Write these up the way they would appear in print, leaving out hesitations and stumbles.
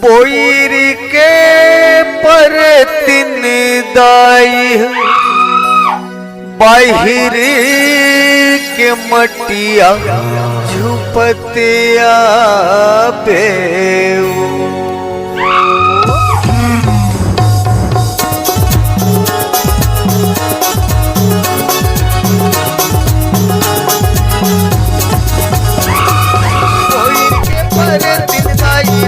बोईर के पर तिन दाई बाहिर के मटिया झुपतिया बेऊ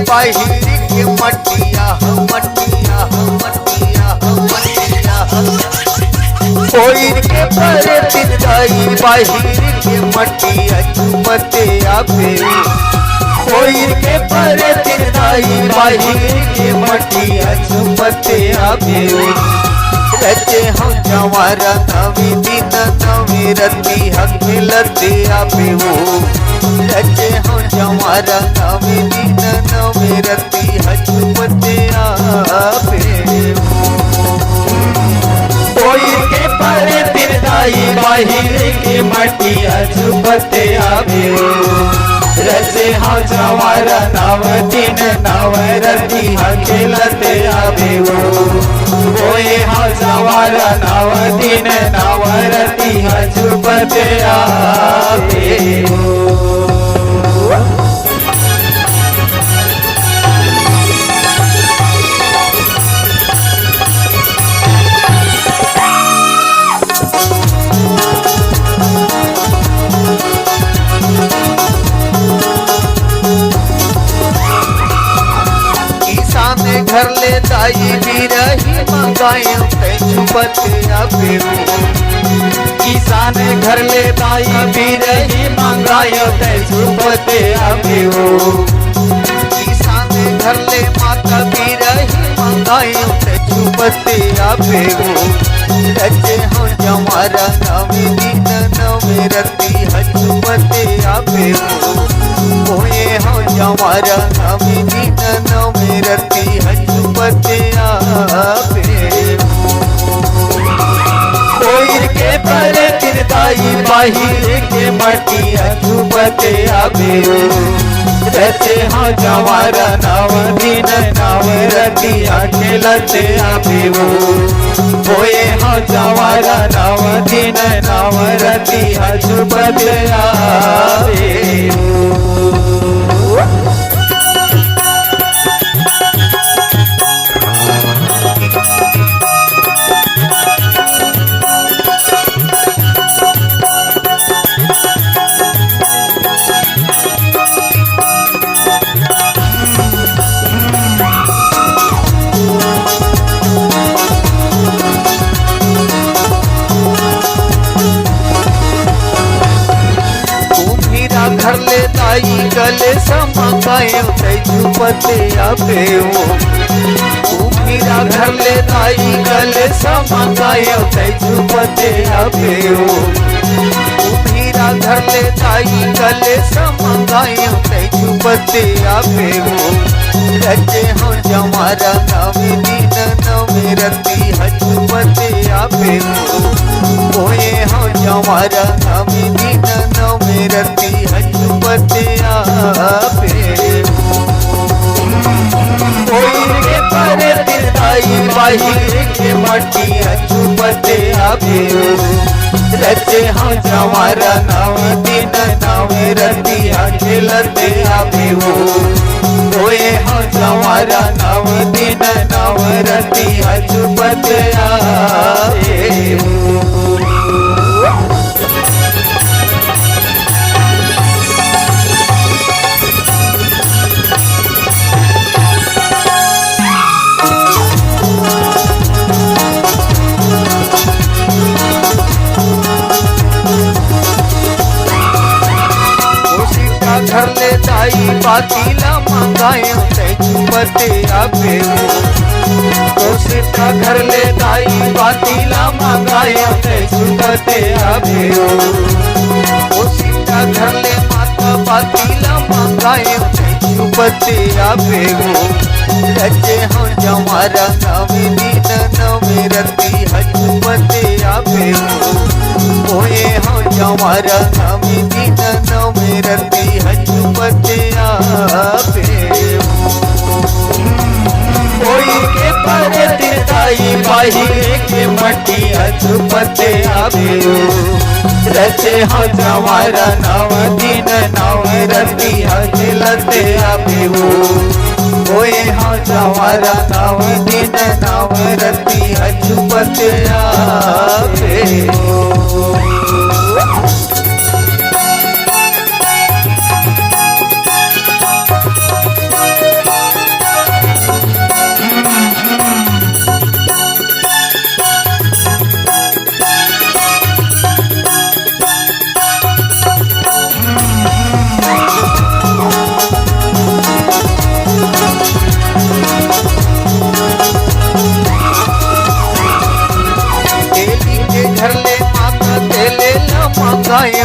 बाहिर के मटिया मटिया मटिया मटिया कोई के पर दिन दाई बाहिर के मटिया झुपतिया पे कोई के पर दिन दाई बाहिर के मटिया झुपतिया पे रचे हम जवारा नवी दिन नवी रती हक लतिया पे वो रचे हम जवारा नवी दिन नवी रती हजपतिया पे कोई के पर दिन दाई बाहिर के मटिया झुपतिया पे रचे हम जवारा नव दिन नव रती हक लतिया पे ओए हम जवारा नव दिन नव रती हजपतिया पे घर ले दाई भी रही मंगाए झुपतिया पे किसान घर ले दाई भी रही मंगाए झुपतिया पे किसान घर ले माता भी रही मंगाए झुपतिया पे रचे हो जमारा नवी दिन नवी रती हजपतिया पे होए हो जमारा नवी दिन नवी रती हजपतिया पे कोई के पर दिन दाई बाहिर के मटिया झुपतिया पे रचे हो जवारा नव दिन नव रतिया खेलतिया पे होए हो जवारा नव दिन नव रतिया झुपतिया पे घर ले दाई गले समगाए झुपतिया पे मेरा घर ले दाई गले समगाए झुपतिया पे मेरा घर ले दाई गले समगाए झुपतिया पे रचे हो जमारा नवी दिन नवी रती हजपतिया पे होए हो जमारा नवी दिन नवी रती हजपतिया पे कोई के पर दिन दाई बाहिर के मटिया झुपतिया पे रचे हो जमारा नव दिन नव रतिया खेलतिया पे होए हो जमारा नव दिन नव रतिया झुपतिया पे घर ले दाई बातीला मंगाए झुपतिया पे कोशिका घर ले दाई बातीला मंगाए झुपतिया पे कोशिका घर ले माता बातीला मंगाए झुपतिया पे रचे हो जमारा नवी दिन नवी रती हजपतिया पे जवारा नवी दिन नवे रती हजपते आवे कोई के पर तिरताई बाहिर के मटी हजपते आवे रचे हो जवारा नव दिन नवे रती हजलते आवे कोई हो जवारा नव दिन नव रती हजपते आवे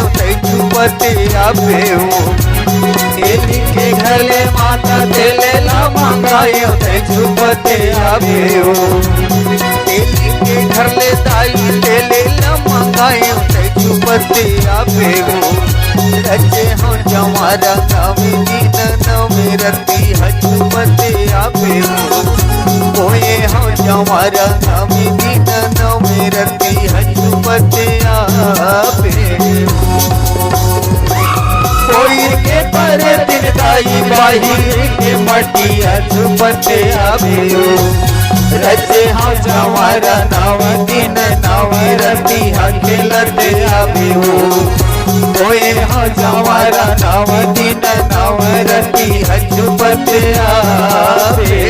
छुपते आवे एली के घरे माता तेले ला मंगायो ते छुपते आवे एली के घरे दाई तेले ला मंगायो ते छुपते आवे रचे हो जवारा नवी दिन नवे रती हजपते आवे कोई हो जवारा नवी दिन नवे रती हजपते आवे कोई के पर तिरताई बाहिर के मटी हजपते आवे रचे हो जवारा नव दिन नव रती हजलते आवे कोई हो जवारा नव दिन नव रती हजपते आवे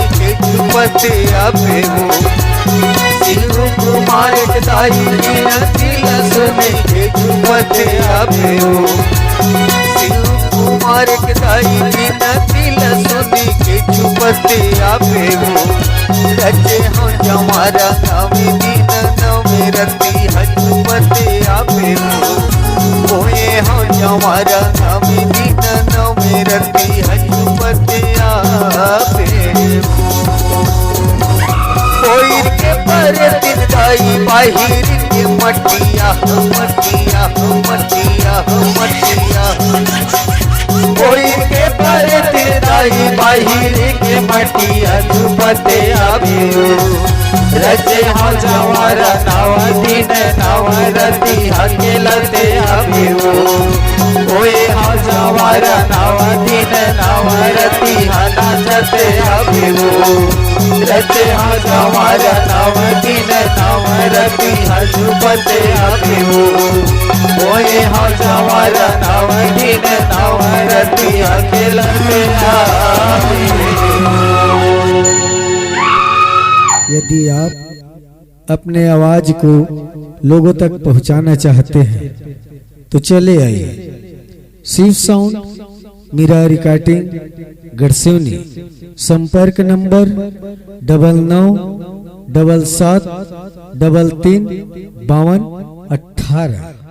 छुपते आवे शिव कुमार के दाई दिल सुने के छुपते आवे शिव कुमार के दाई दिल सुने के छुपते आवे रचे हो जवारा नवी दिन नवे रती हजपते आवे कोई हो जवारा नवी दिन नवे रती हजपते आवे कोई के पर तिरताई बाहिर के मटिया मटिया मटिया मटिया कोई के पर तिरताई बाहिर के मटिया छुपते आवे रचे हो जवारा नव दिन नव रती हजलते आवे कोई हो जवारा नव दिन नव रती हजलते आवे रचे हो जवारा नव दिन नव रती हजपते आवे कोई हो जवारा नव दिन नव रती हजलते आवे। यदि आप अपने आवाज को लोगों तक पहुंचाना चाहते हैं तो चले आइए शिव साउंड मीरा रिकॉर्डिंग गढ़सिवनी। संपर्क नंबर 9977735218।